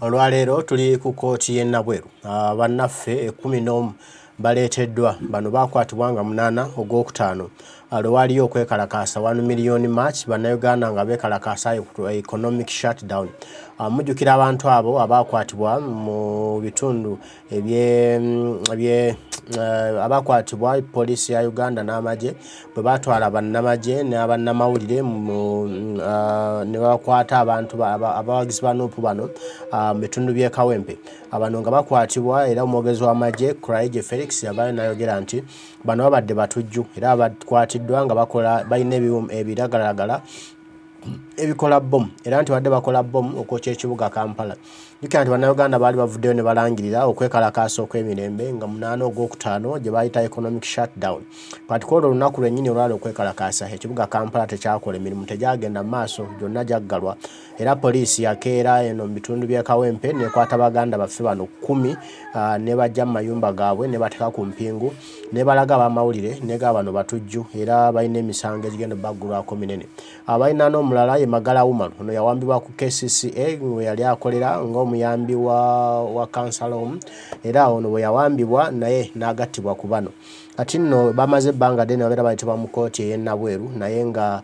Olwaleero tuli ku Koti y'e Nabweru. Bannaffe 11 baleeteddwa bano baakwatibwa nga 8 Ogwokutaano. Lwaliyo okwekalakaasa 1 million March bannayuganda nga beekalakaasa ku economic shutdown. Mujjukira abantu abo abaakwatibwa mu bitundu abakwatibwa poliisi ya Uganda n'amagye bwe baatwala bannamagye n'abannamawulire ne bakwata abantu abawagizi ba Nup bano mu bitundu by'e Kawempe. Abano nga bakwatibwa era omwogezi w'amagye Craig Felix yabayo n'ayogera nti bano babadde batujju era bakwatiddwa nga balina ebiragalalagala ebikola bomu era nti badde bakola bomu okwokya ekibuga Kampala. Jjukira nti bannayuganda baali bavuddeyo ne balangirira okwekalakaasa okw'emirembe nga 8 Ogwokutaano gye bayita economic shutdown. Kati kwolwo olunaku lwennyini olwali okwekalakaasa ekibuga Kampala tekyakola, emirimu tegyagenda mu maaso, gyonna gyaggalwa era poliisi yakeera eno mu bitundu by'e Kawempe nekwata baganda baffe bano 10 ne bajja mu mayumba gaabwe ne bateeka ku mpingu ne balaga abamawulire negaba bano batujju era balina emisango egigenda baggulwako minene. Balina n'omulala ye Magala Woman, ono yawambibwa ku KCCA we yali akolera ng'omuyambi wa Kansalom era ono bwe yawambibwa naye n'agattibwa ku bano. Kati nno bamaze ebbanga ddene babeera bayitibwa mu Koti y'e Nabweru naye nga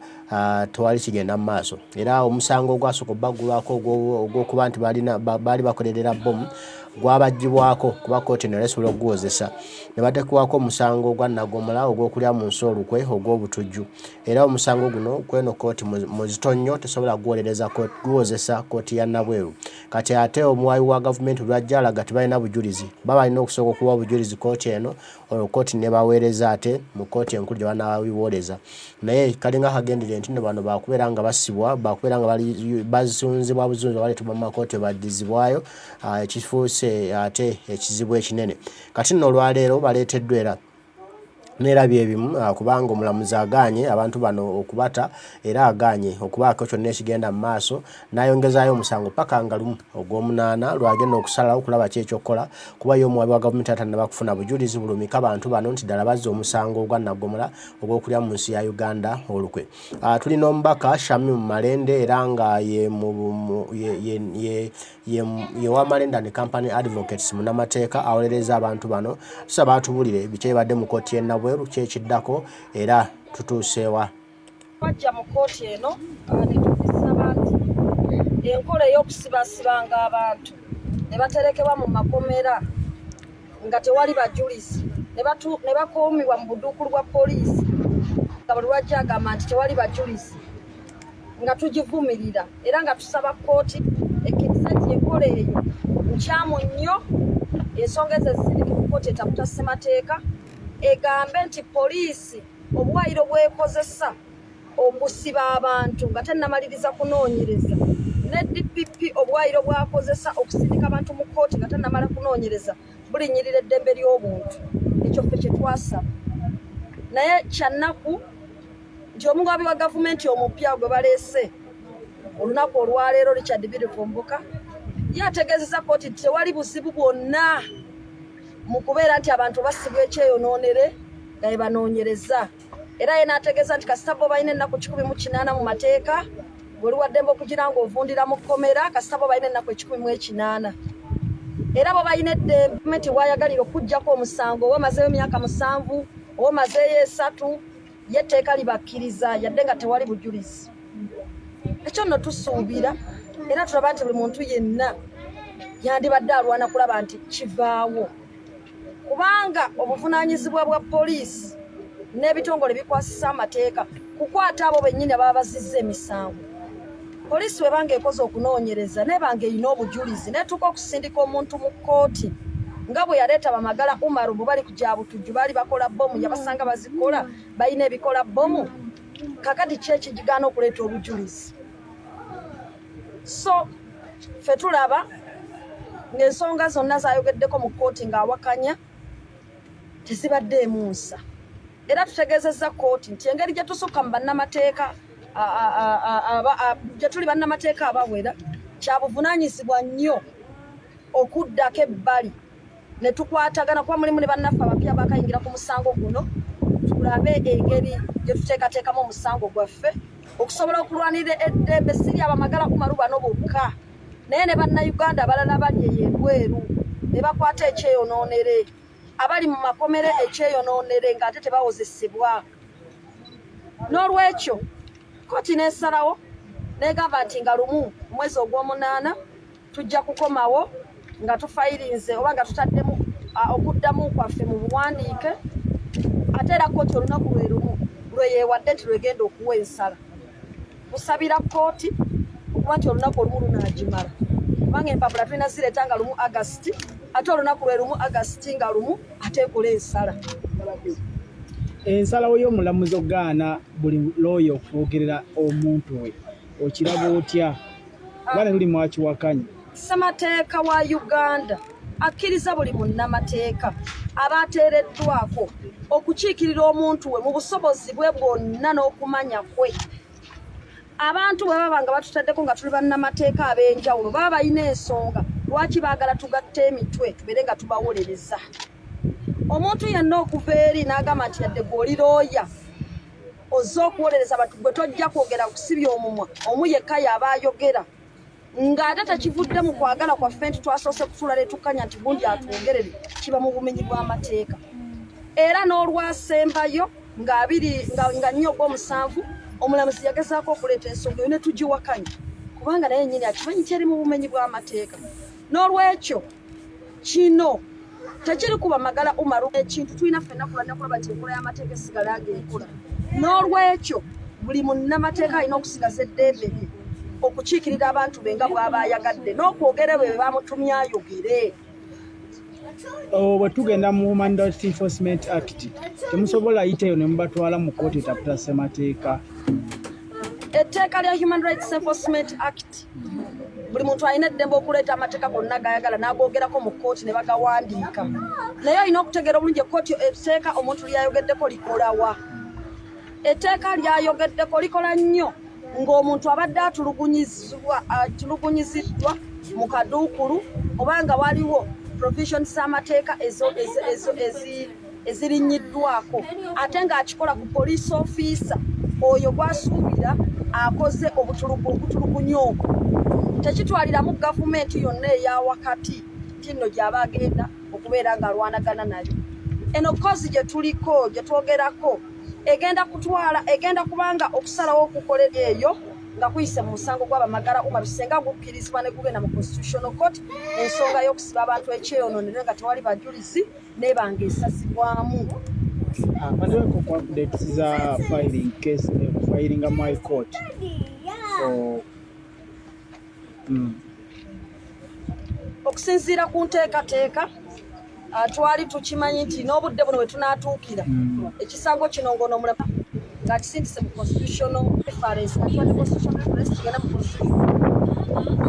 tewali kigenda mu maaso era omusango ogwasooka obbaggulwako ogw'okuba nti baali bakolerera bomu gwabaggyibwako kuba Koti eno esobola okuguwozesa ne bateekebwako omusango ogwa nnagomola ogw'okulya mu nsi olukwe ogw'obutujju era omusango guno kweno Koti muzito nnyo tesobola guwozesa Koti ya Nabweru. Kati ate omuwaayi wa gavumenti lwajja alaga tebalina bujulizi balina okusooka okuwa obujulizi Koti eno olwo Koti ne baweereza ate mu Koti enkulu gye banaabiwooleza naye kalinga kagendere nti bano bakubeera nga basibwa bakubeera nga bazunzibwa buzunzi baleetebwa mu makooti baddizibwayo ekifuuse ate ekizibu ekinene. Kati nno olwaleero baleeteddwa era nerabye ebimu kubanga omulamuzi agaanye abantu bano okubata era agaanye okubaako kyonna ekigenda mu maaso n'ayongezaayo omusango paka nga 1 Ogw'omunaana lwagenda okusalawo okulaba ki ekyokukola kuba ye omuwabi wa gavumenti atannaba kufuna bujulizi bulumika abantu bano nti ddala bazza omusango ogwa nnagomola ogw'okulya mu nsi ya Uganda olukwe. Tulina omubaka Shamim Malende era nga ye wa Malende and Company Advocates munnamateeka awolereza abantu bano tusaba atubulire biki ebadde mu Koti y'e Nabweru kyekiddako era tutuusewa. Wajja mu Koti eno netugisaba nti enkola ey'okusibasibanga abantu ne baterekebwa mu makomera nga tewali bajulizi ne bakuumibwa mu buduukulu bwa poliisi nga buli lwajja agamba nti tewali bajulizi nga tugivumirira era nga tusaba Koti ekkiriza nti enkola eyo nkyamu nnyo ensonga ezo eziri mu Koti etaputa ssemateeka egambe nti poliisi obuwayiro bwekozesa okusiba abantu nga tennamaliriza kunoonyereza ne DPP obuwayiro bwakozesa okusindika abantu mu Koti nga tennamala kunoonyereza bulinyirira eddembe ly'obuntu. Ekyo ffe kye twasaba naye kyannaku nti omugabi wa gavumenti omupya gwe baleese olunaku olwaleero Richard Birivumbuka yategeezezza Koti nti tewali buzibu bwonna mu kubeera nti abantu basibwa ekyeyonoonere nga bwe banoonyereza era ye n'ategeeza nti kasita bo balina ennaku 18 mu mateeka bwe luwaddembe okugira ng'ovundira mu kkomera kasita bo balina ennaku 18 era bo balina eddembe nti bwayagalira okuggyako omusango oba omazeeyo emyaka 7 oba omazeeyo 3 ye etteeka libakkiriza yadde nga tewali bujulizi. Ekyo nno tusuubira era tulaba nti buli muntu yenna yandibadde alwana kulaba nti kivaawo kubanga obuvunaanyizibwa bwa poliisi n'ebitongole bikwasisa amateeka kukwata abo bennyini ababa bazizza emisango. Poliisi bwebanga ekoze okunoonyereza nebanga erina obujulizi netuuka okusindika omuntu mu Kkooti nga bwe yaleeta Bamagala Umaru bwe bali kujja butujju baali bakola bomu yabasanga bazikola balina ebikola bomu kakati ki ekigigaana okuleeta obujulizi. So ffe tulaba ng'ensonga zonna zayogeddeko mu Kkooti ng'awakanya tezibaddeemu nsa era tutegeezezza Kkooti nti engeri gye tusukka mu bannamateeka gye tuli bannamateeka abawera kya buvunaanyizibwa nnyo okuddako ebbali ne tukwatagana kuba mulimu ne bannaffe abapya bakayingira ku musango guno tulabe engeri gye tuteekateekamu omusango gwaffe okusobola okulwanirira eddembe siri Abamagala Umaru bano bokka naye ne bannayuganda abalala bali ebweru ne bakwata ekyeyonoonere abali mu makomere ekyeyonoonere ng'ate tebawozesebwa. N'olwekyo kkooti n'esalawo n'egamba nti nga lumu mwezi ogw'omunaana tujja kukomawo nga tufayirinze oba nga tutaddemu okuddamu kwaffe mu buwandiike, ate era kkooti olunaku lwe lumu lwe yeewadde nti lwegenda okuwa ensala. Kusabira kkooti okuba nti olunaku olumu lunaagimala, kubanga empapula tulina zireeta nga lumu Agasiti, ate olunaku lwe lumu Agasiti nga lumu ate ekola ensala. Ensalawo y'omulamuzi ogaana buli looya okwogerera omuntu we okiraba otya bale luli mwakiwakanya? Ssemateeka wa Uganda akkiriza buli munnamateeka abateereddwako okukiikirira omuntu we mu busobozi bwe bwonna n'okumanya kwe. Abantu bwe baba nga batutaddeko nga tuli bannamateeka ab'enjawulo baba balina ensonga lwaki baagala tugatte emitwe tubeere nga tubawolereza. Omuntu yenna okuva eri n'agamba nti yadde gw'oli looya ozze okuwolereza abantu gwe tojja kwogera kusibya omumwa omu yekka y'aba ayogera ng'ate tekivudde mu kwagala kwaffe nti twasoose kutuula letukanya nti gundi atwogerere, kiba mu bumenyi bw'amateeka. Era n'olwasembayo nga 4 Ogw'omusanvu omulamuzi yagezaako okuleeta ensonga eyo ne tugiwakanya kubanga naye nnyini akimanyi kyeri mu bumenyi bw'amateeka. N'olwekyo kino tekiri kuba magala umaru ekintu tulina ffenna kulaba nti enkola y'amateeka esigala ng'ekola. N'olwekyo buli munnamateeka alina okusigaza eddembe lye okukiikirira abantu be nga bw'aba ayagadde n'okwogera bwe bamutumye ayogere. Bwe tugenda mu Human Rights Enforcement Act temusobola yiteyo ne mubatwala mu kkooti etaputa ssemateeka? Etteeka lya Human Rights Enforcement Act buli muntu alina eddembe okuleeta amateeka gonna gayagala n'agoogerako mu kkooti ne bagawandiika, naye alina okutegeera obulungi ekkooti etteeka omuntu lyayogeddeko likolawa. Etteeka lyayogeddeko likola nnyo ng'omuntu abadde atulugunyiziddwa mu kaduukulu oba nga waliwo provision z'amateeka ezirinnyiddwako ate ng'akikola ku police officer oyo gw'asuubira akoze obutulugunyi obwo, tekitwaliramu gavumenti yonna eya wakati tinno gy'aba agenda okubeera ng'alwanagana nayo. Eno kozi gye tuliko gye twogerako egenda kubanga okusalawo okukolera eyo nga kuyise mu musango gw'abamagala umaru senga gukkirizibwa ne gugenda mu Constitutional Court ensonga y'okusiba abantu ekyeyonoonere nga tewali bajulizi n'ebanga esazibwamu. Waliwo ku updates za filing my court. Okusinziira ku nteekateeka twali tukimanyi nti n'obudde buno bwe tunaatuukira ekisango kino ng'onomulamu nga kisindise mu constitutional reference atuwadde constitutional reference kigenda mu constitution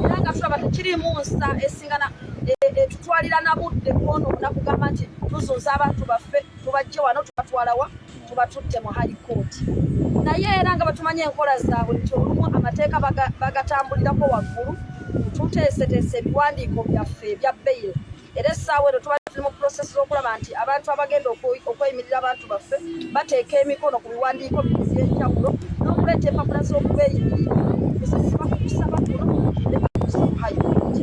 era nga tulaba tekirimu nsa esingana tutwalira na budde bwono nakugamba nti tuzunza abantu baffe tubajje wano tubatwalawa tubatutte mu high court, naye era nga batumanye enkola zaabwe nti olumu amateeka bagatambulirako waggulu tuteeseteese ebiwandiiko byaffe ebya bail. Era essaawa eno tuba tuli mu process z'okulaba nti abantu abagenda okweyimirira abantu baffe bateeka emikono ku biwandiiko by'enjawulo n'okuleeta empapula z'okubeeyimirira kusasibwa ku kusaba kuno ne bakusa mu high court.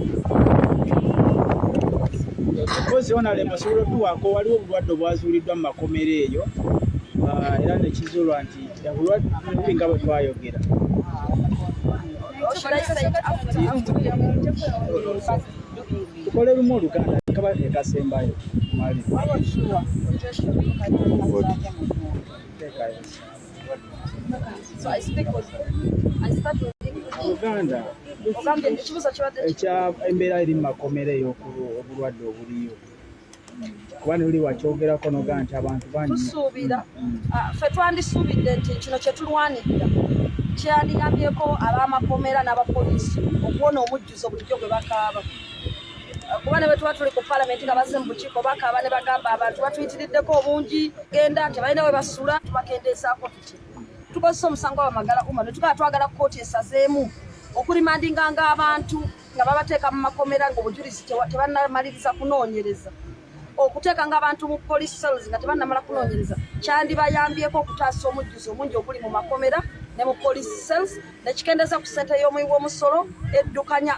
Kozi onale masobola tuwako waliwo obulwadde obwazuuliddwa mu makomero eyo era nekizuulwa nti obulwadde nga bwe twayogera. Tukole lumu Oluganda kaba ekasembayo mali. So I start with Uganda. Ekya embeera eri mu makomero eyo obulwadde obuliyo. Kuba ne luli wakyogerako n'ogamba nti abantu bangi. Tusuubira ffe twandisuubidde nti kino kye tulwanirira kyandiyambyeko ab'amakomera n'abapoliisi okuwona omujjuzo bulijjo gwe bakaaba. Kuba ne bwe tuba tuli ku palamenti nga bazze mu bukiiko bakaaba ne bagamba abantu batuyitiriddeko obungi genda tebalina we basula tubakendeezaako tuti. Tukozesa omusango w'amagala umaru ne tugala twagala kkooti esazeemu okurimandinganga abantu nga babateeka mu makomera ng'obujulizi tebannamaliriza kunoonyereza, okuteekanga abantu mu police cells nga tebannamala kunoonyereza, kyandibayambyeko okutaasa omujjuzo omungi oguli mu makomera ne mu police cells nekikendeza ku ssente y'omuwi w'omusolo eddukanya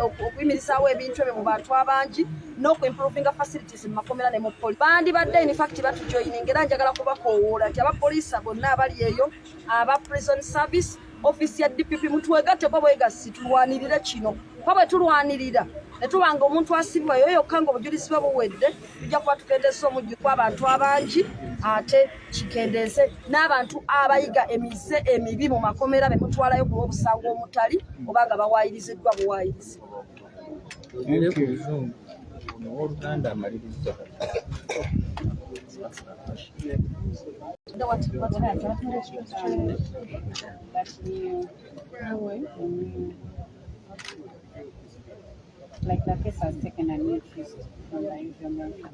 okuyimirizaawo ebintu ebyo mu bantu abangi n'okuimprovinga facilities mu makomera ne mu police. Bandibadde in fact batujoyininga era njagala kubakoowoola nti abapoliisa bonna abali eyo aba prison service office ya DPP mutwegatte bwe bwegassi tulwanirire kino kuba bwe tulwanirira ne tubanga omuntu asibwa yoyo yokka ng'obujulizi bwe buwedde tujja kuba tukendeza omujju kw'abantu abangi ate kikendeze n'abantu abayiga emize emibi mu makomera be mutwalayo ku lw'obusango omutali oba nga bawaayiriziddwa buwaayirizi. Like the case has taken a new twist from the usual mention.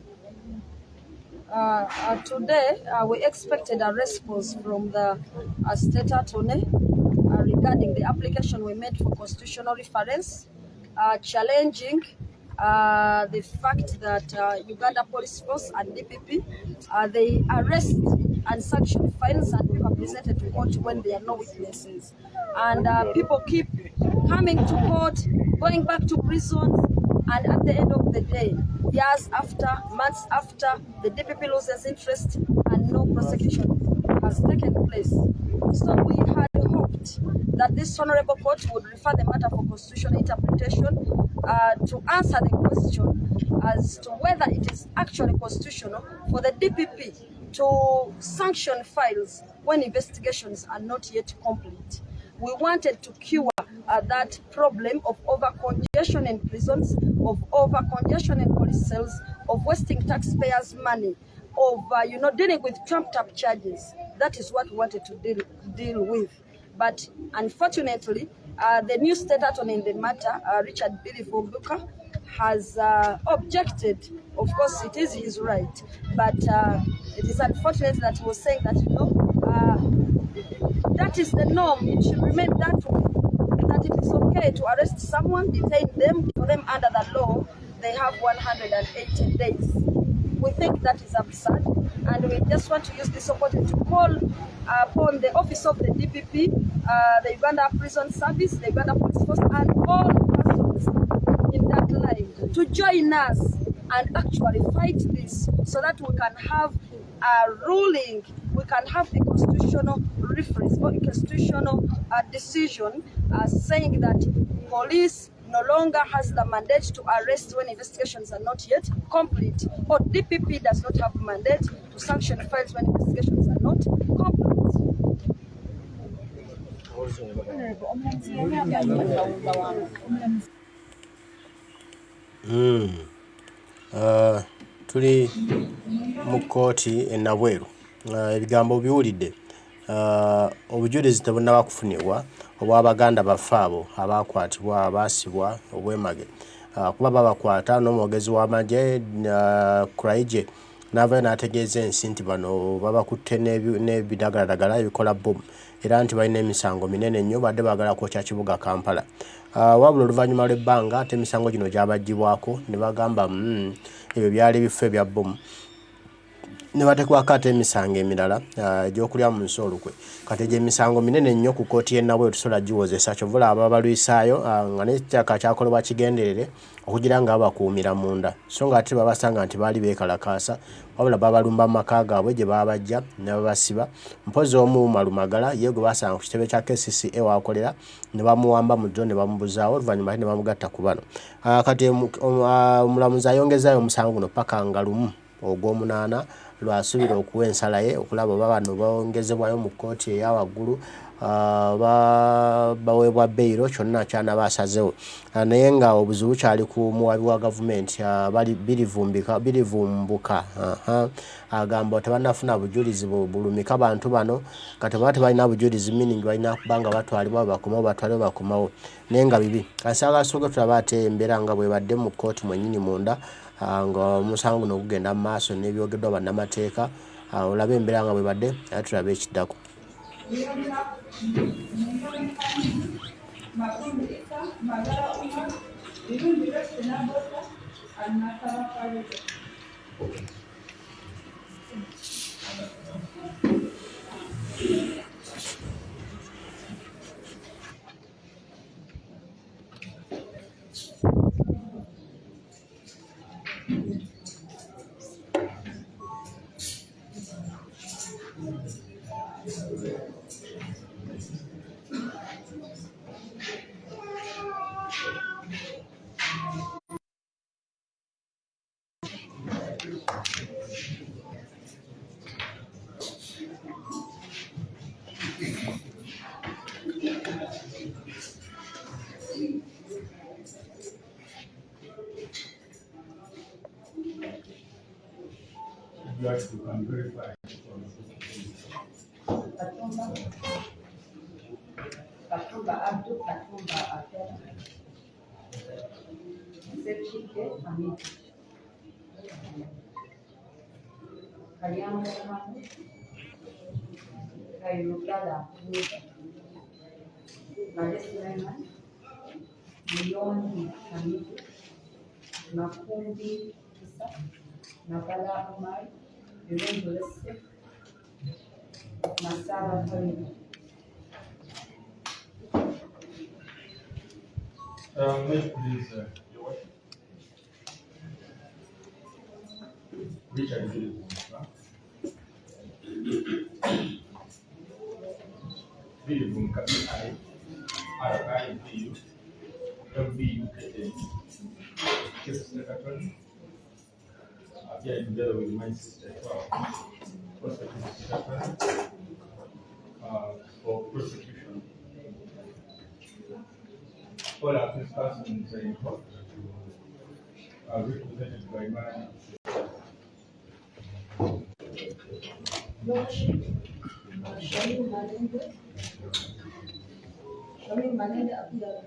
Today, we expected a response from the state attorney regarding the application we made for constitutional reference, challenging the fact that Uganda Police Force and DPP, they arrest and sanction fines and people are presented to court when there are no witnesses. And people keep coming to court, going back to prison, and at the end of the day, years after, months after, the DPP loses interest and no prosecution has taken place. So we had hoped that this honorable court would refer the matter for constitutional interpretation to answer the question as to whether it is actually constitutional for the DPP to sanction files when investigations are not yet complete. We wanted to cure that problem of over-congestion in prisons, of over-congestion in police cells, of wasting taxpayers' money, of dealing with trumped-up charges. That is what we wanted to deal with. But unfortunately, the new state attorney in the matter, Richard Billy Vumbuka, has objected. Of course, it is his right, but it is unfortunate that he was saying that, that is the norm. It should remain that way. That it is okay to arrest someone, detain them, for them under the law, they have 180 days. We think that is absurd, and we just want to use this opportunity to call upon the office of the DPP, the Uganda Prison Service, the Uganda Police Force, and all persons in that line to join us and actually fight this so that we can have a ruling, we can have a constitutional reference or a constitutional decision saying that police no longer has the mandate to arrest when investigations are not yet complete, or DPP does not have a mandate to sanction files when investigations are not complete. Tuli mu Koti e Nabweru, ebigambo biwulidde, obujulizi tebunnaba kufunibwa obw'Abaganda baffe abo abakwatibwa abaasibwa obwemage, kuba babakwata n'omwogezi w'amagye Kuraije n'avaayo n'ategeeza ensi nti bano babakutte n'ebidagaladagala ebikola bomu era nti balina emisango minene nnyo badde baagala kwokya kibuga Kampala. Wabula oluvannyuma lw'ebbanga ate emisango gino gyabaggyibwako ne bagamba ebyo byali bifo ebya bomu ne batekwako ate emisango emirala egy'okulya mu nsi olukwe. Kati egyo emisango minene nnyo ku Koti y'e Nabweru tusobola giwozesa, kyovula aba balwisaayo nga n'ekyaka kyakolebwa kigenderere okugira nga babakuumira munda, so nga ate babasanga nti baali beekalakaasa wabula babalumba mu maka gaabwe gye babajja ne babasiba. Mpozi omu Malumagala ye gwe basanga ku kitebe kya KCCA waakolera ne bamuwamba mu jjo ne bamubuzaawo, oluvannyuma ne bamugatta ku bano. Kati omulamuzi ayongezaayo omusango guno paka nga lumu ogw'omunaana lwasuubira okuwa ensala ye okulaba oba bano bongezebwayo mu kkooti eya waggulu baweebwa beyiro, kyonna kyanaba asazewo. Naye nga obuzibu bukyali ku muwabi wa gavumenti birivumbuka agamba tebannafuna bujulizi bulumika bantu bano. Kati baba tebalina bujulizi meaning balina kuba nga batwalibwa bakomawo batwalibwa bakomawo naye nga bibi. Kansala gasooka tulaba ate embeera nga bwe badde mu kkooti mwennyini munda nga omusango guno gugenda mu maaso n'ebyogeddwa bannamateeka, olabe embeera nga bwe badde ate tulabe ekiddako. You can verify. Katumba Abdul Katumba Abdul Sepchike Hamid Kayama Hamid Kayugala Suleiman Miyoni Hamid Makumbi Isa Nagala Umar Yurendo Lese Masaba Hamid. May please, Your Worship. Richard Vilibun Kapitai, RIPU, MBU, Chief Secretary, here together with my sister, Prosecuting Secretary, for prosecution. All our persons in court are represented by my Shamin Manende appeared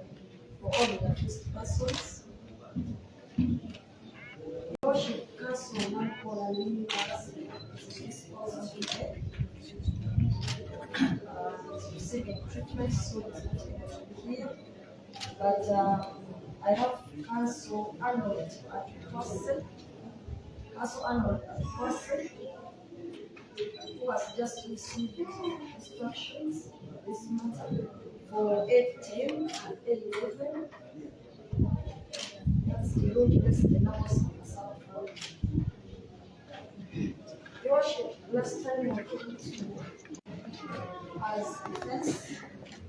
for all the accused persons. Worship Castle Nakola receiving treatment, so it's not able to be here. But I have Council Arnold at Council Arnold at Council, who has just received instructions this matter for 8:10 and 8:11. That's the road, that's the numbers on the south road. Your Worship, last time we were talking to you as defense,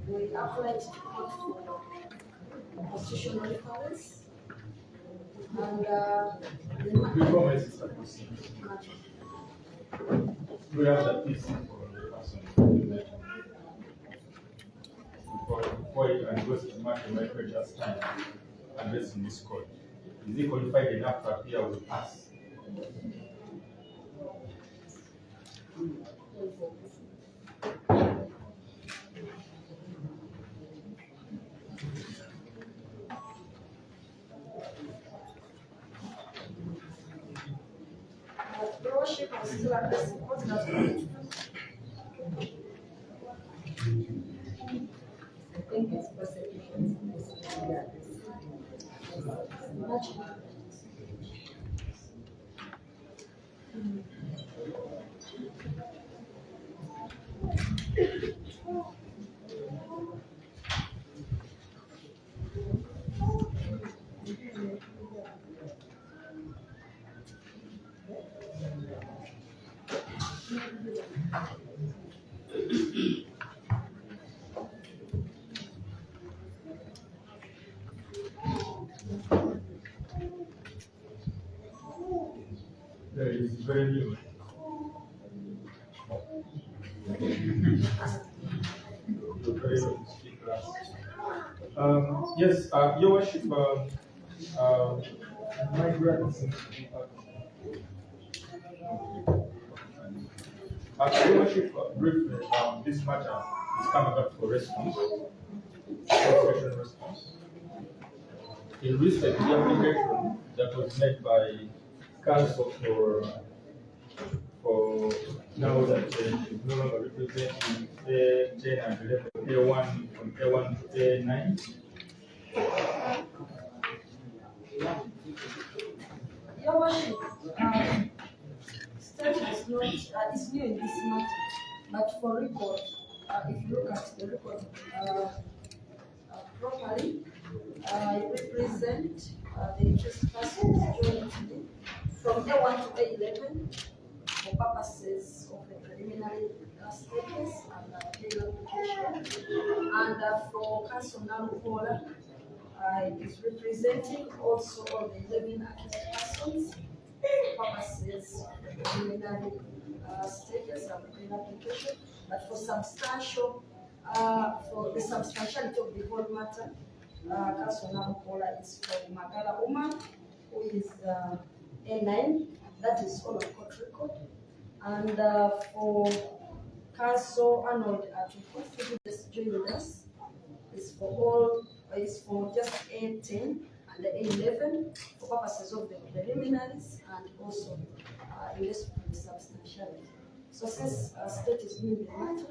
we applied to court for constitutional reference. And before my sister proceeds, we have the PC for the person before you can go to the matter, my precious time addressing this court. Is he qualified enough to appear with us? Your Worship, I'm still addressing court that I think it's prosecution. There is very new. Yes, Your Worship, my brother seems to be Your Worship, briefly, this matter is coming up for response, prosecution response. In respect to the application that was made by counsel for now that is no longer representing A10 and 11, A1 from A1 to A9. Your Worship, state is not is new in this matter, but for record, if you look at the record properly, I represent the interest persons jointly A1 to A11 for purposes of the preliminary stages and application. And for Council Nabweru, it is representing also all the 11 accused persons for purposes of the preliminary stages and application. But for the substantiality of the whole matter, Council Nabweru is for Magala Uma, who is A9, that is on a court record. And for Council Arnold Atuko, who just joined us, is for just A10 and A11 for purposes of the preliminaries and also in this substantiality. So since state is doing the matter,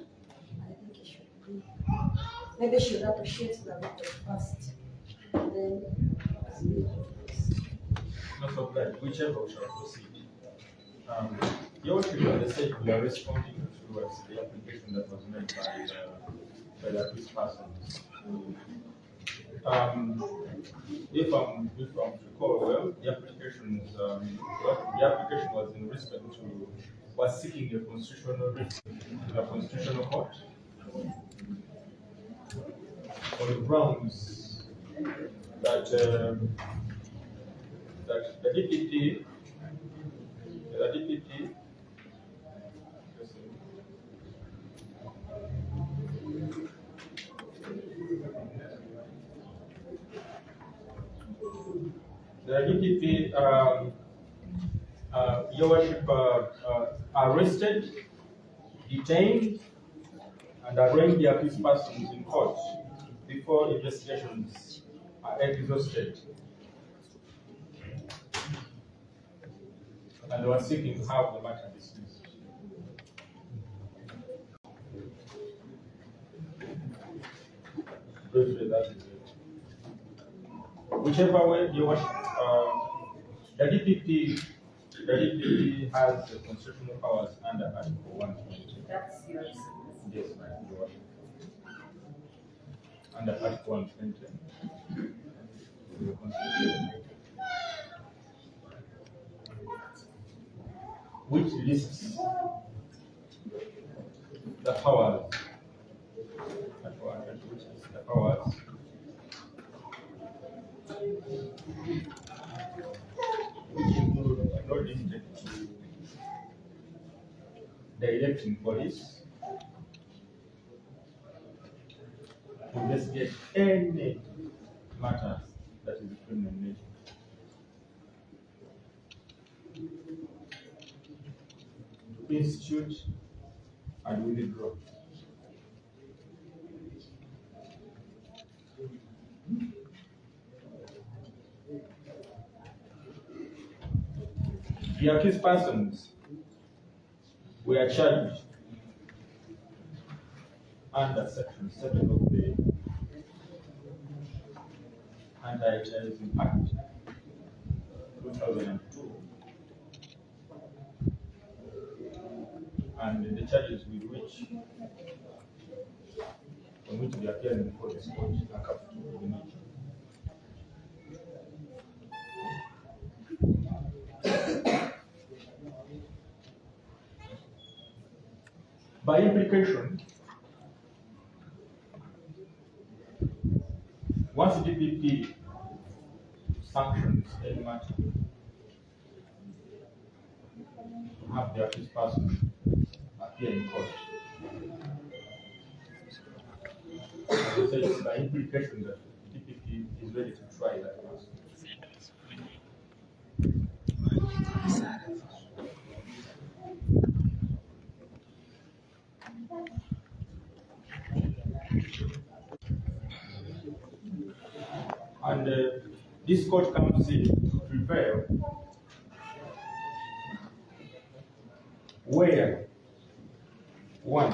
I think it should be, maybe should appreciate the record first, and then not of that, whichever we shall proceed. Your Worship, they said we are responding towards the application that was made by the accused persons. If I'm recall well, the application was in respect to seeking a constitutional writ in a constitutional court on the grounds that the DPP Your Worship, arrested, detained, and arraigned the accused persons in court before investigations are exhausted. And they were seeking to have the matter dismissed. Briefly, that is it. Whichever way you want, the DPP has the constitutional powers under Article 120. That's yours. Yes, ma'am, Your Worship. Under Article 120. The Constitution, which lists the powers, which include not limited to the electing police to investigate any matter that is a criminal nature. To institute and withdraw. The accused persons were charged under Section 7 of the Anti-Terrorism Act 2002, and the charges with which on which they appear before this court are capital in nature. By implication, once the DPP sanctions any matter to have the accused person appear in court, so it's by implication that the DPP is ready to try that person. And this court comes in to prevail where, one,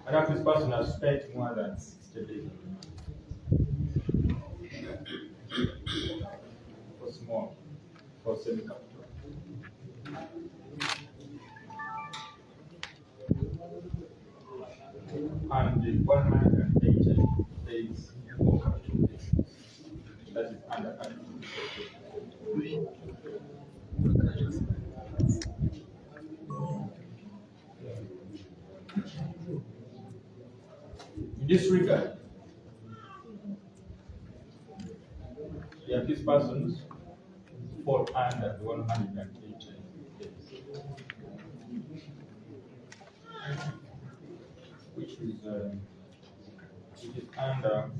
an accused person has spent more than 60 days for small, for semi-capital. And the 180 days for capital cases. That is under Article 2. this regard, the accused persons fall under the 180 days, which is under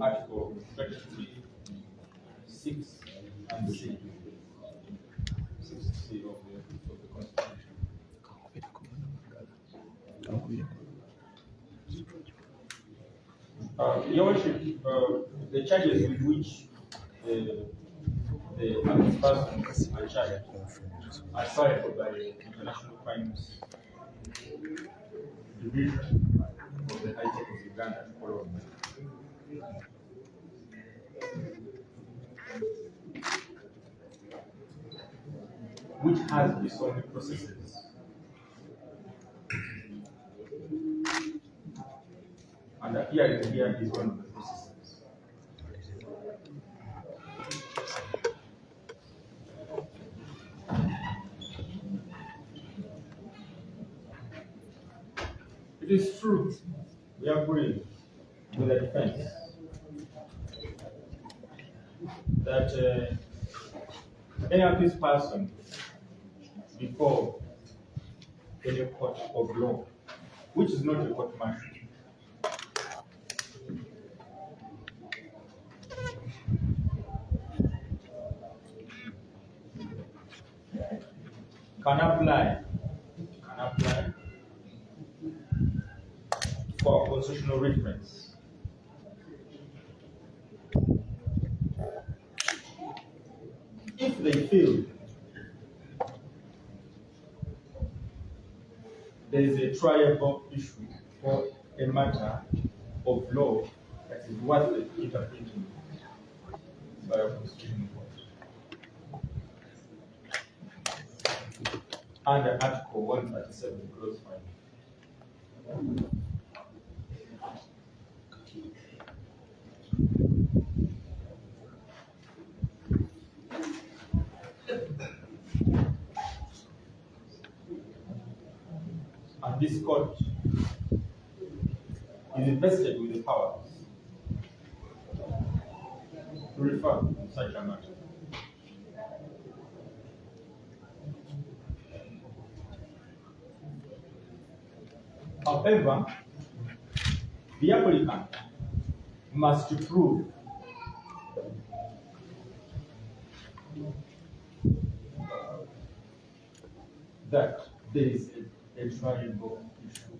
Article 33, 6 and C, 6C of the Constitution. Your Worship, the charges with which the accused persons are charged are cited by the International Crimes Division of the High Court of Uganda, which has its own processes. And appearing here is one of the processes. It is true, we agree with the defense that any accused person before any court of law, which is not a court martial, can apply for constitutional reference. If they feel there is a triable issue or a matter of law that is worth interpreting by a constitutional court, under Article 137, Clause 5. And this court is invested with the powers to refer to such a matter. However, the applicant must prove that there is a triable issue.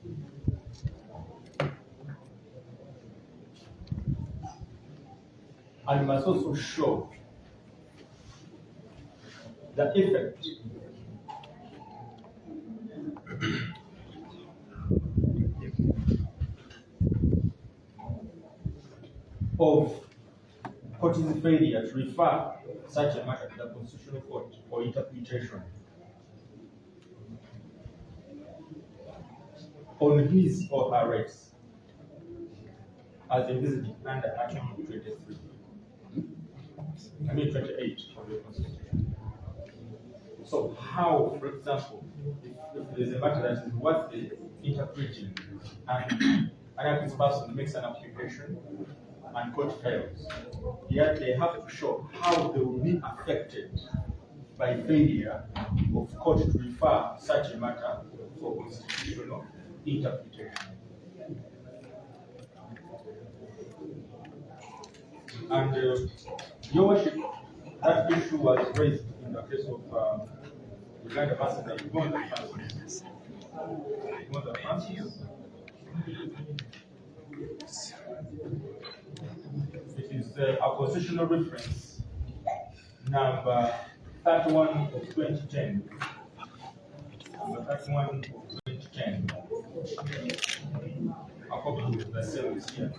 And must also show the effect of court's failure to refer such a matter to the Constitutional Court for interpretation on his or her rights as envisaged under Article 28 of the Constitution. So how, for example, if there is a matter that is worth interpreting and an accused person makes an application and court fails, yet they have to show how they will be affected by failure of court to refer such a matter for constitutional interpretation. And Your Worship, that issue was raised in the case of Uganda versus Francis. It is a constitutional reference number 31 of 2010. Number 31 of 2010. A copy of the same is here.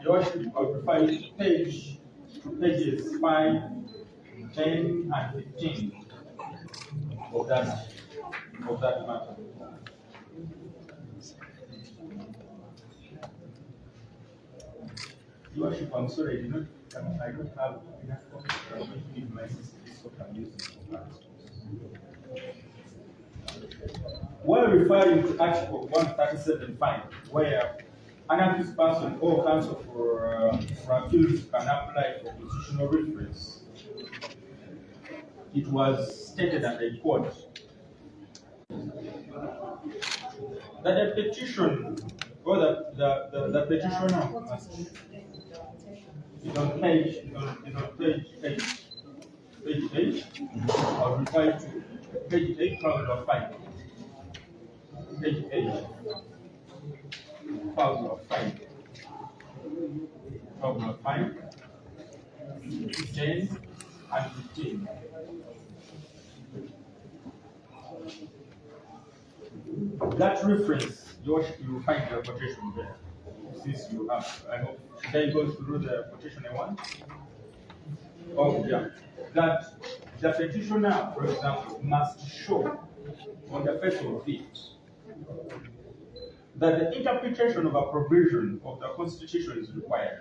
Your Worship, I would prefer you to pages 5, 10, and 15 of that matter. Your Worship, I'm sorry, I don't have enough copies. I'm going to give my sister this what I'm using. while referring to Article 137.5, where an accused person or counsel for accused can apply for constitutional reference, it was stated, and I quote, that the petition or the petitioner must, is on page 8. Page 8, I'll refer to page 8, paragraph 5. Page 8, paragraph 5. Paragraph 5, 10, and 15. That reference, you will find the quotation there. Since you have, I hope, should I go through the quotation I want? Oh, yeah. That the petitioner, for example, must show on the face of it that the interpretation of a provision of the Constitution is required.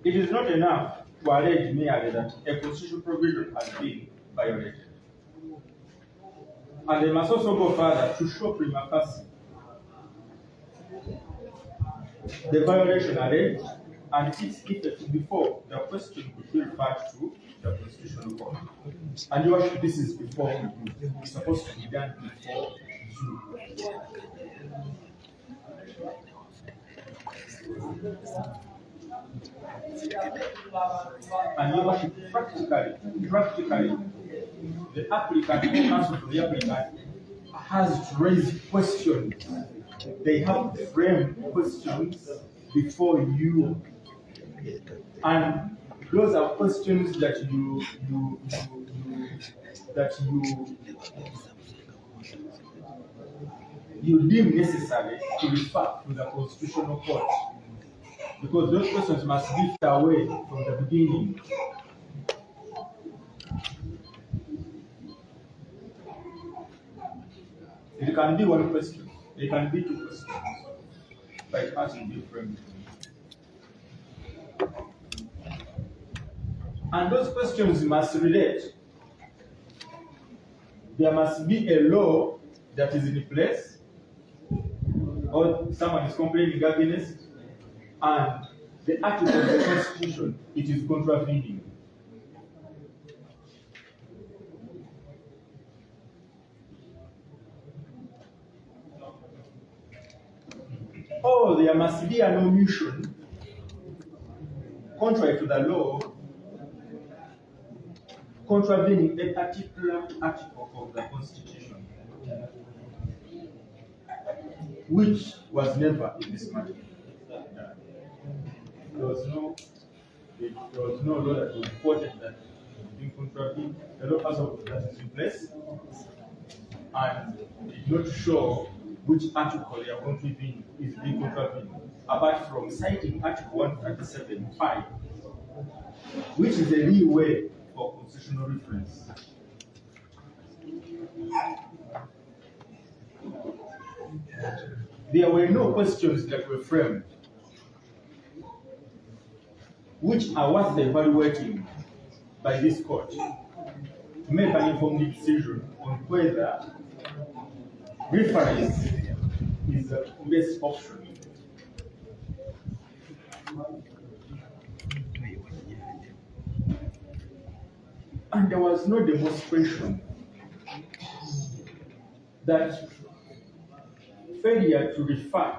It is not enough to allege merely that a constitutional provision has been violated. And they must also go further to show prima facie the violation alleged and its effect before the question could be referred to the Constitutional Court. And you actually, this is before you. It's supposed to be done before you. And you actually practically, the applicant or counsel for the applicant has to raise questions. They have to frame questions before you, and those are questions that you deem necessary to refer to the Constitutional Court, because those questions must be away from the beginning. It can be one question, it can be two questions, but it has to be framed. And those questions must relate. There must be a law that is in place, or someone is complaining against, and the article of the Constitution it is contravening. Or there must be an omission contrary to the law, contravening a particular article of the Constitution, which was never in this matter. There was no law that was quoted that in contravene. The law that is in place, and did not show which article they are contravening is being contravened, apart from citing Article 137.5, which is a leeway for constitutional reference. There were no questions that were framed which are worth evaluating by this court to make an informed decision on whether reference is the best option. And there was no demonstration that failure to refer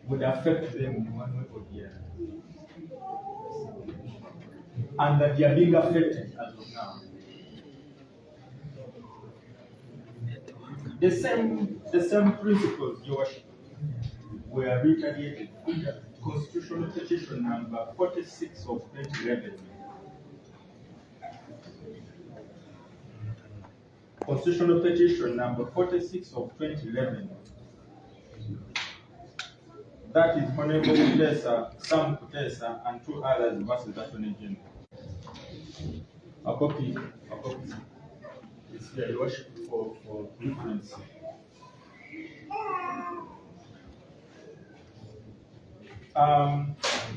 would affect them in one way or the other, and that they are being affected as of now. The same principles, Your Worship, were reiterated in the Constitutional Petition number 46 of 2011. Constitutional Petition number 46 of 2011. That is Honorable Kutesa, Sam Kutesa, and two others versus Attorney General. A copy is here, Your Worship, for reference.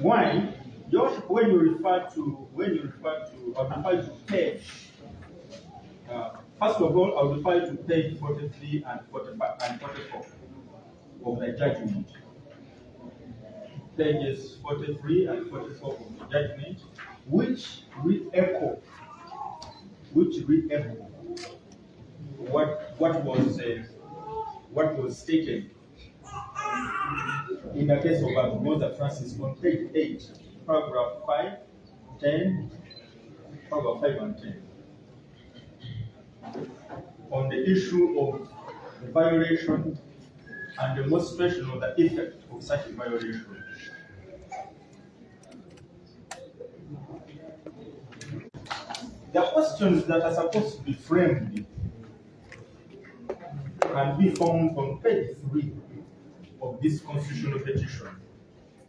Why, Your Worship, when you refer to page First of all, I'll refer you to page 43 and 45 and 44 of the judgment. Pages 43 and 44 of the judgment, which re-echo what was stated in the case of Agava Francis on page 8, paragraph 5, 10, paragraph 5 and 10. On the issue of the violation and demonstration of the effect of such a violation. The questions that are supposed to be framed can be found on page 3 of this constitutional petition.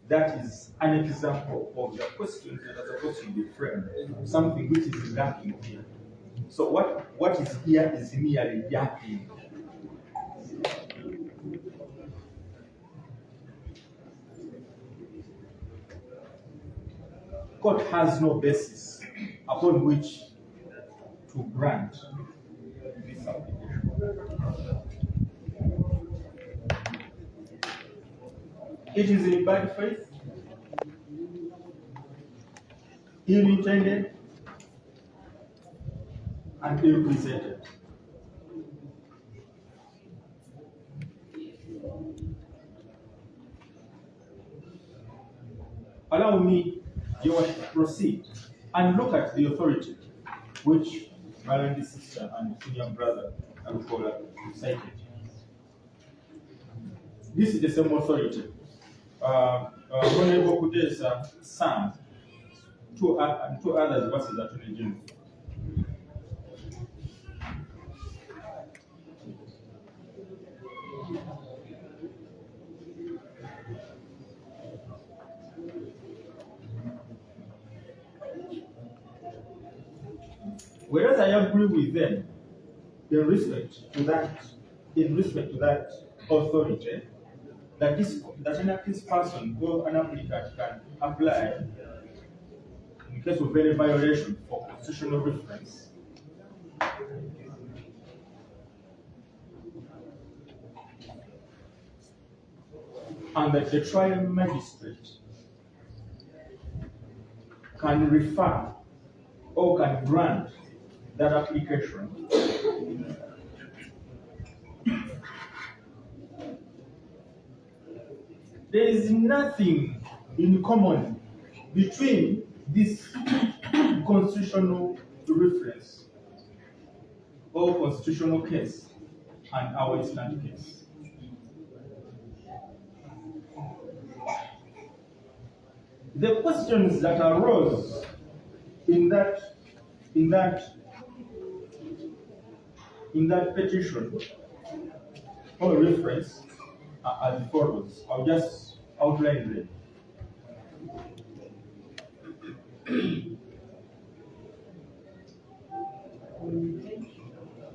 That is an example of the questions that are supposed to be framed, something which is lacking here. So what is here is merely lacking. Court has no basis upon which to grant this application. It is in bad faith, ill-intended, and ill-presented. Allow me, Your Worship, to proceed and look at the authority which my lady sister and senior brother Agava cited. This is the same authority. Honorable Kudesa Sam, and two others versus Attorney General. Whereas I agree with them in respect to that authority, that this person or an applicant can apply in case of any violation for constitutional reference. And that the trial magistrate can refer or can grant that application there is nothing in common between this constitutional reference or constitutional case and our Islamic case. The questions that arose in that petition or reference are as follows. I'll just outline them.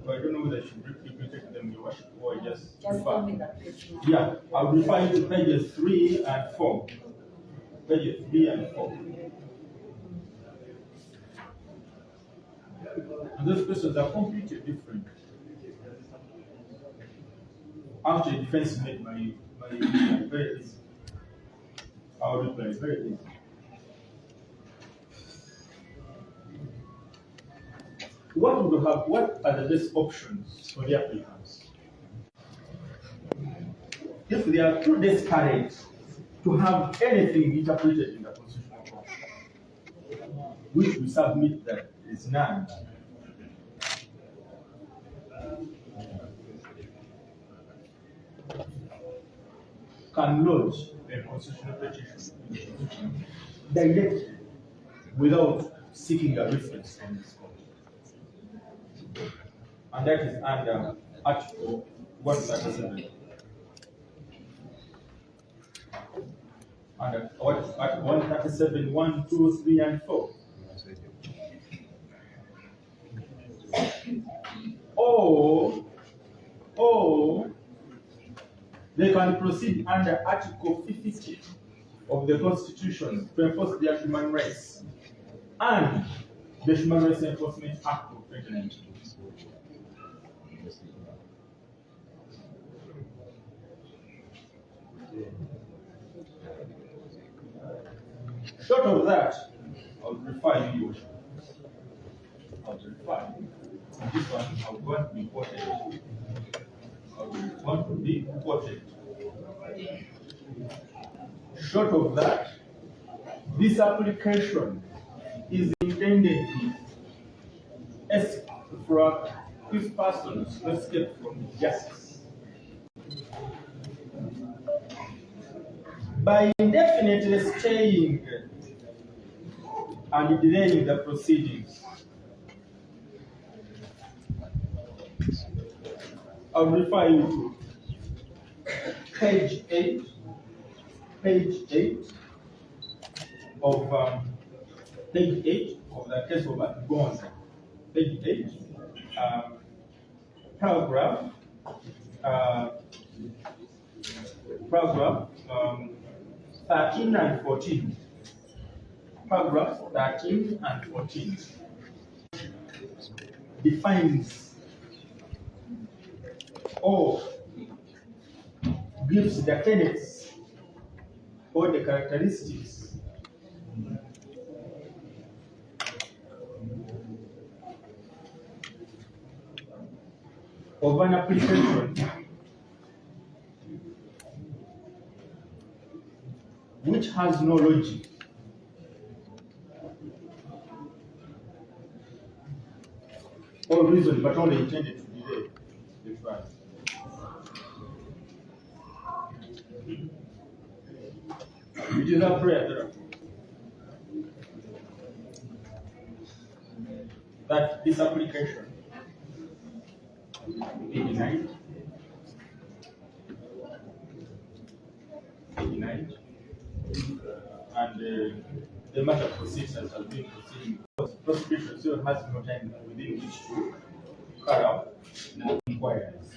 I don't know whether I should repeat them, Your Worship, or just refer. Yeah, I'll refer you to pages 3 and 4. Pages 3 and 4. And those questions are completely different. After the defense made my very easy. I'll reply very easy. What are the best options for the applicants? If they are too desperate to have anything interpreted in the Constitutional Court, which we submit that is none, can lodge a constitutional petition directly without seeking a reference from this court. And that is under Article 137. Under Article 137, 1, 2, 3, and 4. Or they can proceed under Article 50 of the Constitution to enforce their human rights and the Human Rights Enforcement Act of 1990. Short of that, I would refer you. I would refer you. This one, I would want to be quoted. I would want to be quoted. Short of that, this application is intended for if persons to escape from justice. By indefinitely staying and delaying the proceedings, I'll refer you to page 8 of the case of Gonza. Page 8, paragraph 13 and 14. Paragraph 13 and 14 defines or gives the tenets or the characteristics of an application which has no logic or reason, but only intended to delay the trial. It is our prayer, therefore, that this application be denied, and the matter proceeds as has been proceeding, because prosecution still has no time within which to carry out the inquiries.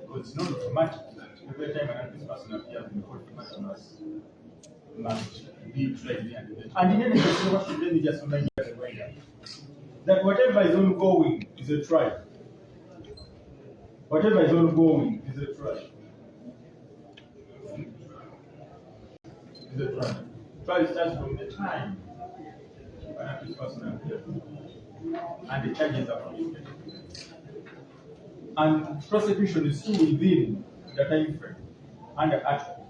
Because it's not automatic that every time an accused person appears in the court, the matter must be tried here and there. And in any case, what should be just remind you that whatever is ongoing is a trial. Whatever is ongoing is a trial. Is a trial. Trial starts from the time an accused person appears, and the charges are committed. And prosecution is still within the time frame under Article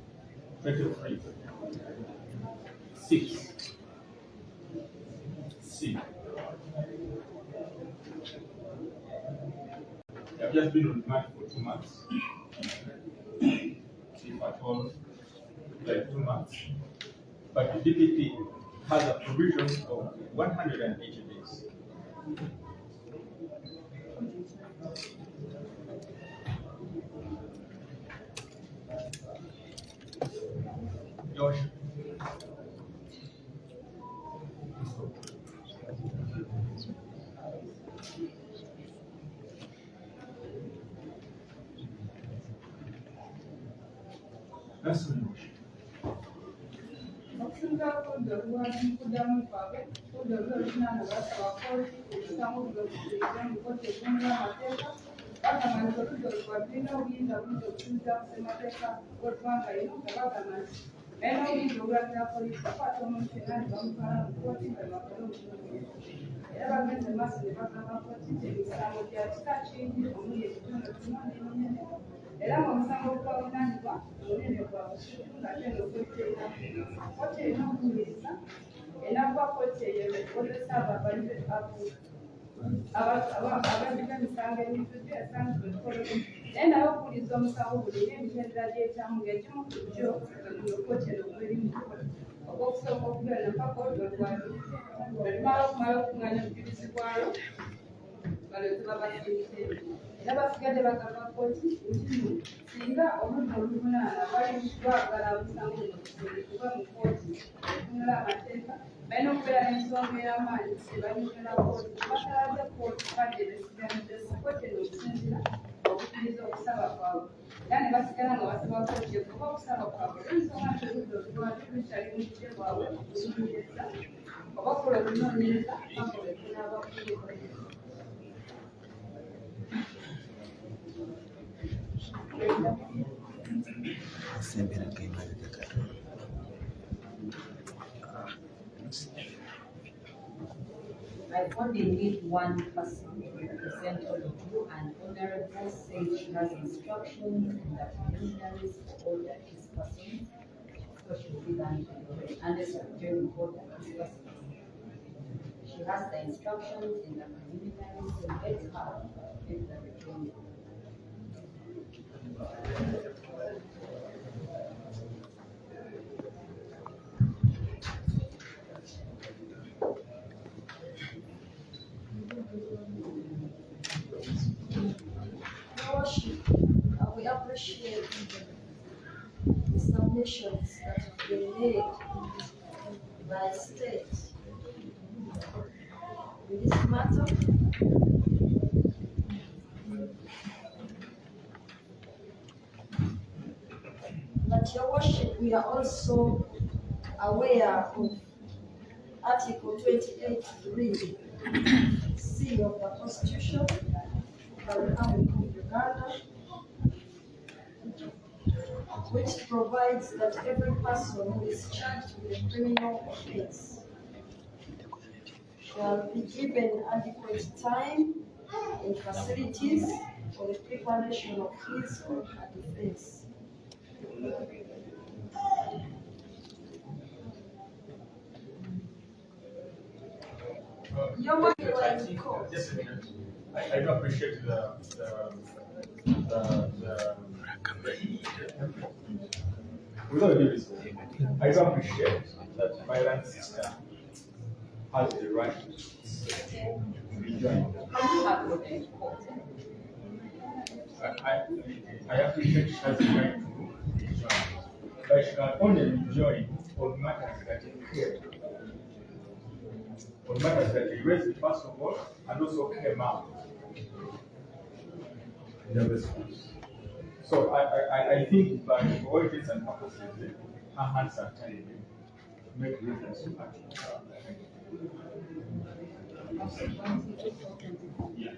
23. 6. C. They have just been on remand for 2 months. If at all, like 2 months. But the DPP has a provision of 180 days. Josh. That's the motion. Era omusango gw'obuvunaanyizibwa munene gwa busuulu ng'ate n'okwetta Koti erina okuwuliriza enagwa Koti eyo ekozesa ababalire abazika emisango emitujju esangibwa ekikolo naye naye okuwuliriza omusango buli n'emitendera gy'ekyamu ng'ekimu ku kyo Koti eno kwerimu ogw'okusooka okugenda mpaka olwo lwaluse bwe tumala okumala okuŋŋaanya obujulizi bwayo balyoke babasirise era basigadde bagamba Koti nti singa omuddo oluvunaana bali baagala omusango kuba mu Koti etunula amateeka balina okubeera n'ensonga ey'amaanyi sebanyumira Koti basalaze Koti badde besigamidde Koti eno okusinzira okukkiriza okusaba kwabwe era ne basigala nga basaba Koti okuba okusaba kwabwe ensonga nti oludda olulwali lukyali mu budde bwabwe okunoonyereza oba kola okunoonyereza bakola ekunaabakuyeko Sembera que imagine I only need one person to represent all of you, and Honorable says she has instructions in the preliminaries for all the case persons. So she'll be done unless you join all the case persons. She has the instructions in the preliminaries, so let her make the return. Your Worship, we appreciate the submissions that have been made by state in this matter. But Your Worship, we are also aware of Article 28(3) C of the Constitution of the Republic of Uganda, which provides that every person who is charged with a criminal offense shall be given adequate time and facilities for the preparation of his or her defense. Your Worship, you are in court. Just a minute. I do appreciate with all due respect, I do appreciate that my land sister has the right to rejoin. I appreciate she has the right to rejoin, but she can only rejoin on matters that occur, on matters that he raised first of all, and also came out in the response. So I think by all intents and purposes, her hands are tied to make reference to that. Yeah.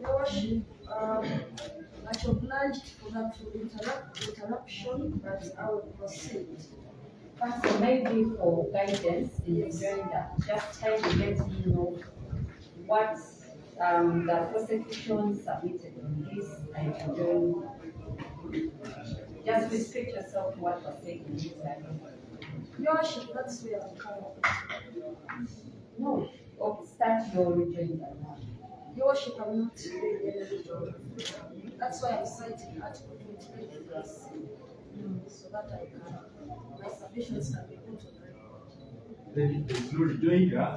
Your Worship, much obliged for that interruption, but I will proceed. So maybe for guidance in the agenda, just try to let me know what the prosecution submitted on this, and then just restrict yourself to what was said in this document. Your Worship, that's where I'm coming. No, start your agenda now. Your Worship, I'm not doing any region. That's why I'm citing Article 28 so that I can, my submissions can be put on record. Then if there's no rejoinder,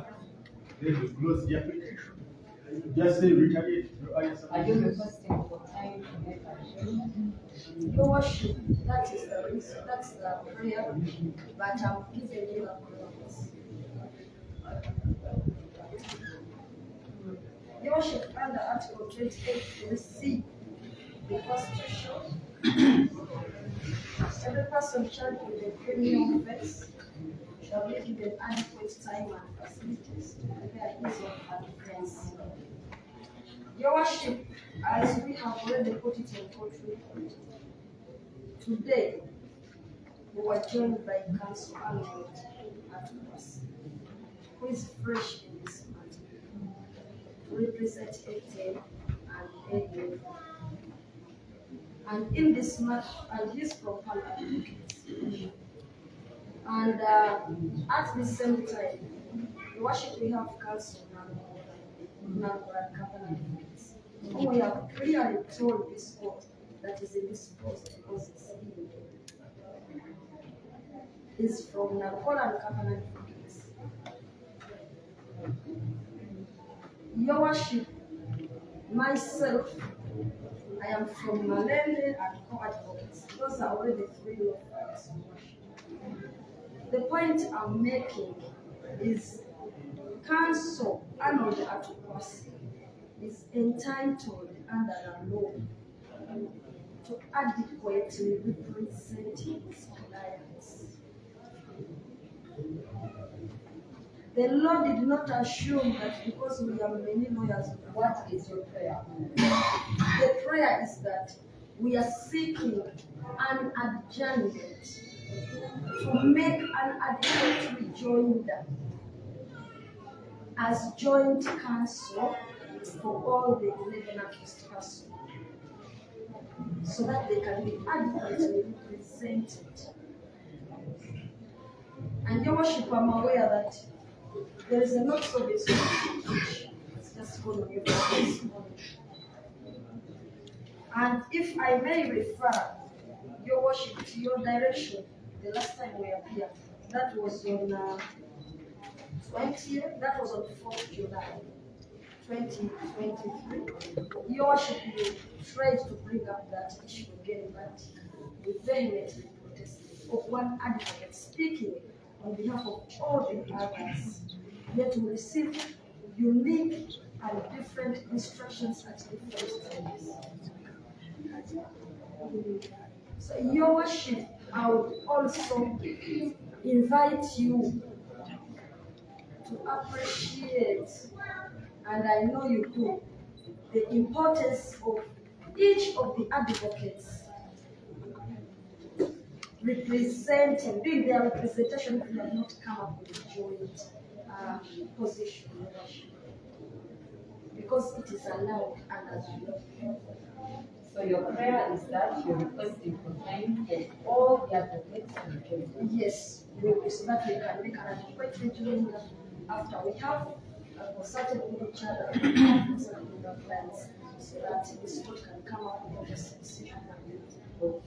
then we close the application. Just say retaliate. Are you requesting for time to make a return? Your Worship, that is the reason, that's the prayer, but I'm giving you a promise. Your Worship, under Article 28(3)C, the Constitution, every person charged with a criminal offense shall be given adequate time and facilities to prepare his or her defense. Your Worship, as we have already put it in court record, today we were joined by Counsel Arnold at us, who is fresh in this matter, to represent ATM and ADF. And in this matter, and he's from Advocates. And at the same time, Your Worship, we have Counsel Nabweru Abasibe, who we have clearly told this court that is in this post because is from Nabweru Abasibe. Your Worship, myself, I am from Malende and Co-Advocates. Those are already three law firms. The point I'm making is Counsel Arnold Abasibe is entitled under the law to adequately represent his clients. The law did not assume that because we are many lawyers. What is your prayer? The prayer is that we are seeking an adjournment to make an adequate rejoinder as joint counsel for all the 11 accused persons, so that they can be adequately represented. And Your Worship, I'm aware that there is a notice of this which is just going on your this morning. And if I may refer Your Worship to your direction, the last time we appeared, that was on 20th, that was on 4th July 2023. Your Worship, you tried to bring up that issue again, but we vehemently protested of one advocate speaking on behalf of all the others, yet to receive unique and different instructions at different times. So, Your Worship, I would also invite you to appreciate, and I know you do, the importance of each of the advocates representing, doing their representation if they have not come up with a joint position, because it is allowed and as you know. So your prayer is that you're requesting for time for all the advocates to join? Yes, so that we can make an adequate rejoinder after we have consulted with each other and consulted with our clients, so that this court can come up with a just decision.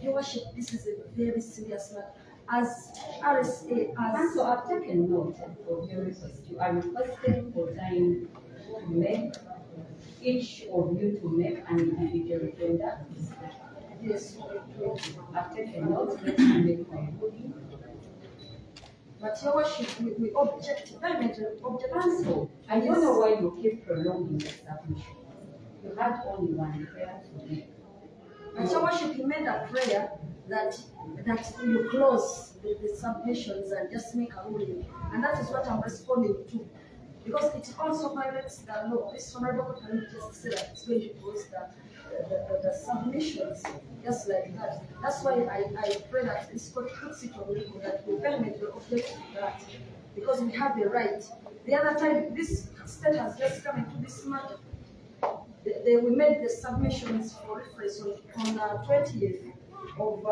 Your Worship, this is a very serious matter. As RSA, as so I've taken note of your request. You are requesting for time to make each of you to make an individual rejoinder. yes, I've taken note. Let me make my ruling. but Your Worship, we object, vehemently object. So I don't know why you keep prolonging the submission. You had only one prayer to make. But Your Worship, you made a prayer that you close the submissions and just make a ruling, and that is what I'm responding to, because it also violates the law. This honorable can just say that it's going to close the submissions just like that. That's why I pray that this court puts it on record that we vehemently object to that, because we have the right. The other time, this state has just come into this matter. We made the submissions for reference on the 20th of,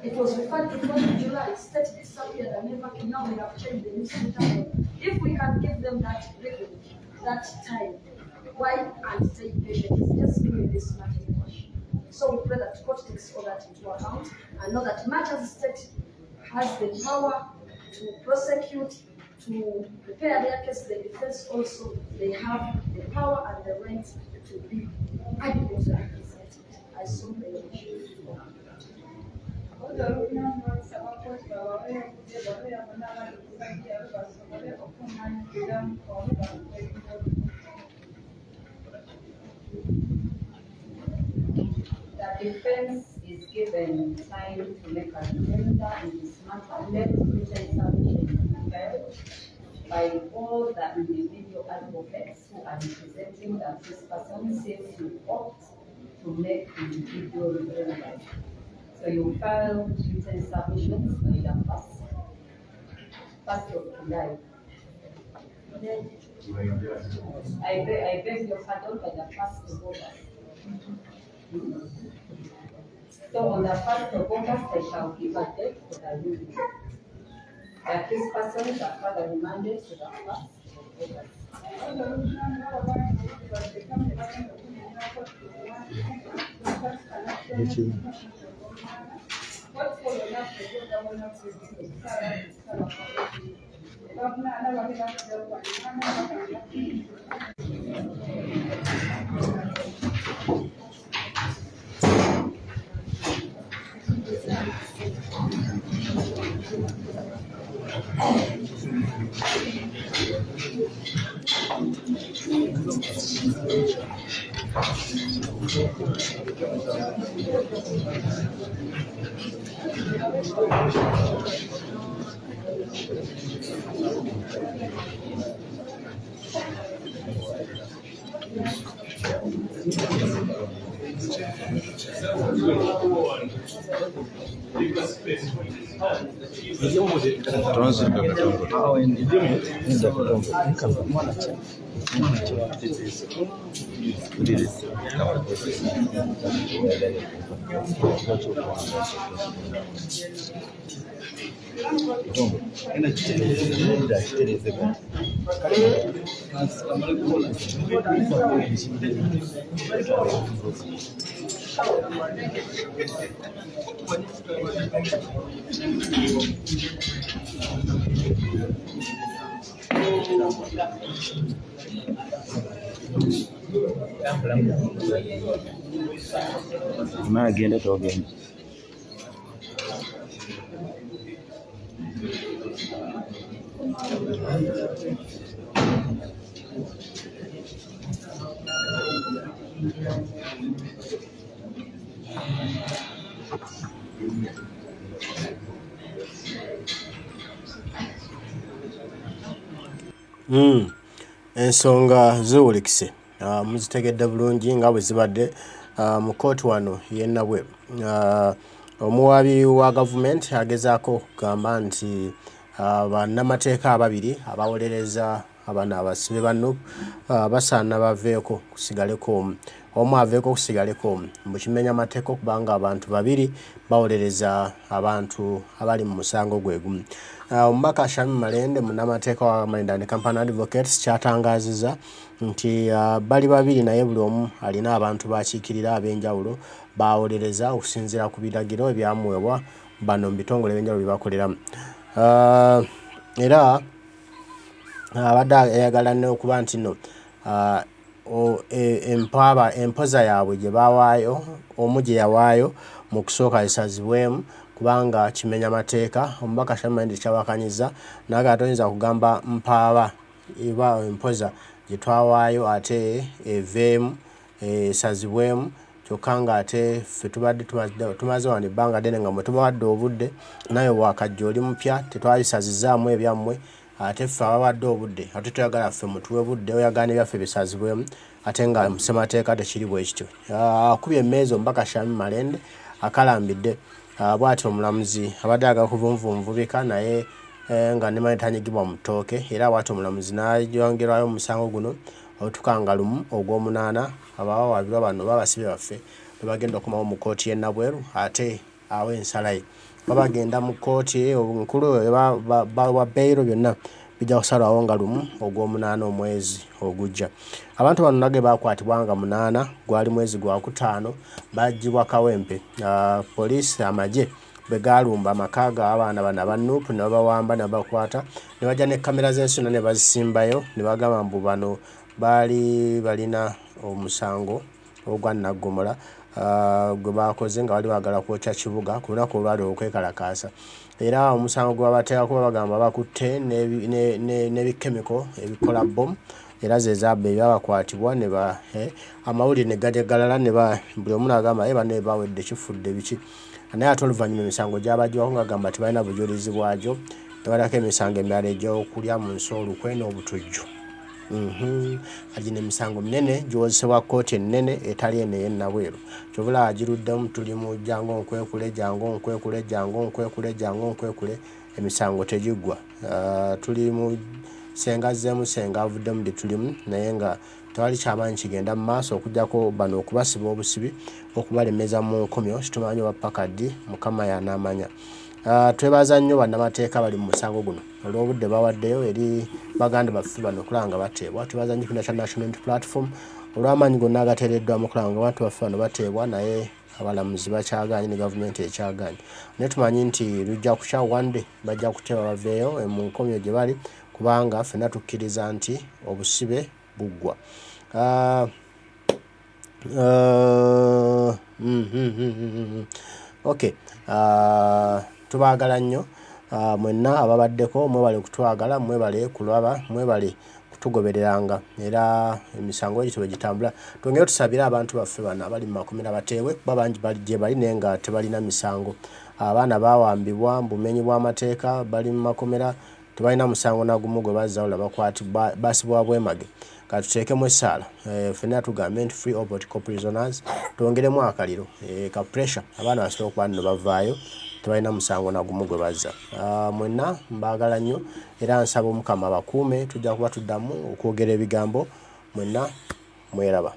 it was referred to 4th of July, state disappeared and never came. Now we have changed the newspaper. If we can give them that record, that time, why and stay patient? It's just giving this matter. So we pray that the court takes all that into account and know that much as the state has the power to prosecute, to prepare their case, the defense also, they have the power and the right to be adequately represented. I so pray. The defense is given time to make a rejoinder in this matter. Let written submission be filed by all the individual advocates who are representing the accused person since you opt to make individual rejoinders. So you file written submissions by the 1st of July. I beg your pardon, by the 1st of August. So on the 1st of August, I shall give a date for the ruling. The accused persons are further remanded to the 1st of Leave us space for this. Agenda to again. Ensonga ziwulikise muzitegedde bulungi nga bwe zibadde mu kooti wano y'e Nabweru. Omuwaabi wa gavumenti agezaako okugamba nti bannamateeka ababiri abawolereza abana abasibe ba Nup basaana baveeko kusigaleko omu aveeko kusigaleko mu kimenya amateeka okubanga abantu babiri bawolereza abantu abali mu musango gwe gumu. Omubaka Shami Malende munnamateeka wa Mind and Company Advocates kyatangaziza nti bali babiri naye buli omu alina abantu bakiikirira ab'enjawulo bawolereza okusinziira ku biragiro ebyamuweebwa bano mu bitongole ebyenjawulo bye bakoleramu. Era abadde ayagala nnyo okuba nti no empoza yaabwe gye baawaayo omu gye yawaayo mu kusooka esazibwemu kubanga kimenya mateeka. Omubaka Shamaindi kyawakanyiza naga atoyinza kugamba mpaaba eba empoza gye twawaayo ate eveemu esazibwemu kyokka nga ate ffe tubadde tumaze wano ebbanga ddene nga mwe tubawadde obudde naye wakajja oli mupya tetwabisazizaamu ebyammwe ate ffe abawadde obudde ate toyagala ffe mutuwe budde oyagala ebyaffe bisazibwemu ate nga mu ssemateeka tekiri bwe kityo. Akubye emmeezi Omubaka Shami Malende akalambidde bw'ati omulamuzi abadde ayagala kuvunvumvubika naye nga ne mane tanyigibwa mu ttooke era bw'ati omulamuzi n'ayongerwayo omusango guno otuka lumu ogw'omunaana abawawaabirwa bano babasibe baffe bwe bagenda okumawo mu kooti y'e Nabweru ate awo ensala ye babagenda mu kooti nkulu wa beyiro byonna bijja kusalwawo nga lumu ogw'omunaana omwezi ogujja. Abantu bano nage bakwatibwa nga 8 gwali mwezi gwa kutaano bagibwa Kawempe. Poliisi amagye bwe galumba amaka g'abaana bano aba Nup ne babawamba ne bakwata ne bajja ne kamera z'ensuna ne bazisimbayo ne bagamba mbu bano baali balina omusango ogwa naggomola gwe bakoze nga bali bagala kwokya kibuga ku lunaku olwali okwekalakaasa. Era omusango gwe babateekako bagamba bakutte n'ebikemiko ebikola bomu era ze zaabbe ebyabakwatibwa ne amawulire ne gajagalala ne buli omu n'agamba bano bawedde kifudde biki naye ate oluvannyuma emisango gyabagiwako ng'agamba tebalina bujulizi bwagyo ne balako emisango emirala egy'okulya mu nsi olukwe n'obutujju. Agina emisango minene giwozesebwa kooti ennene etali eno ey'e Nabweru kyobula agiruddemu tuli mu jangu nkwekule jangu nkwekule jangu nkwekule jangu nkwekule emisango tegiggwa. Tuli mu senga zemu senga avuddemu gye tulimu naye nga tewali kyamaanyi kigenda mu maaso okugyako bano okubasiba obusibi okubalemeza mu nkomyo situmanyi oba pakadi mukama y'anaamanya. Twebaza nnyo bannamateeka bali mu musango guno olw'obudde bawaddeyo eri baganda baffe bano okulaba nga bateebwa. Twebaza nnyo kino kya National Unity Platform olw'amaanyi gonna agateereddwamu okulaba nga abantu baffe bano bateebwa naye abalamuzi bakyagaanye ne gavumenti ekyagaanye. Naye tumanyi nti lujja kukya one day bajja kuteeba baveeyo mu nkomyo gye bali kubanga ffenna tukkiriza nti obusibe buggwa. Okay. Tubaagala nnyo mwenna ababaddeko mwebale kutwagala mwebale kulaba mwebale kutugobereranga era emisango egyo bwe gitambula twongere tusabire abantu baffe bano abali mu makomera bateebwe kuba bangi bali gye bali naye nga tebalina misango. Abaana baawambibwa mu bumenyi bw'amateeka bali mu makomera tebalina musango nagumu gwe bazzawula bakwatibwa basibwa bwemage. Katuteekemu essaala ffenna tugambe nti free all political prisoners twongeremu akaliro ka pressure abaana basobola okuba nno bavaayo tebalina musango nagumu gwe bazza. Mwenna mbaagala nnyo era nsaba Omukama abakuume. Tujja kuba tuddamu okwogera ebigambo. Mwenna mweraba.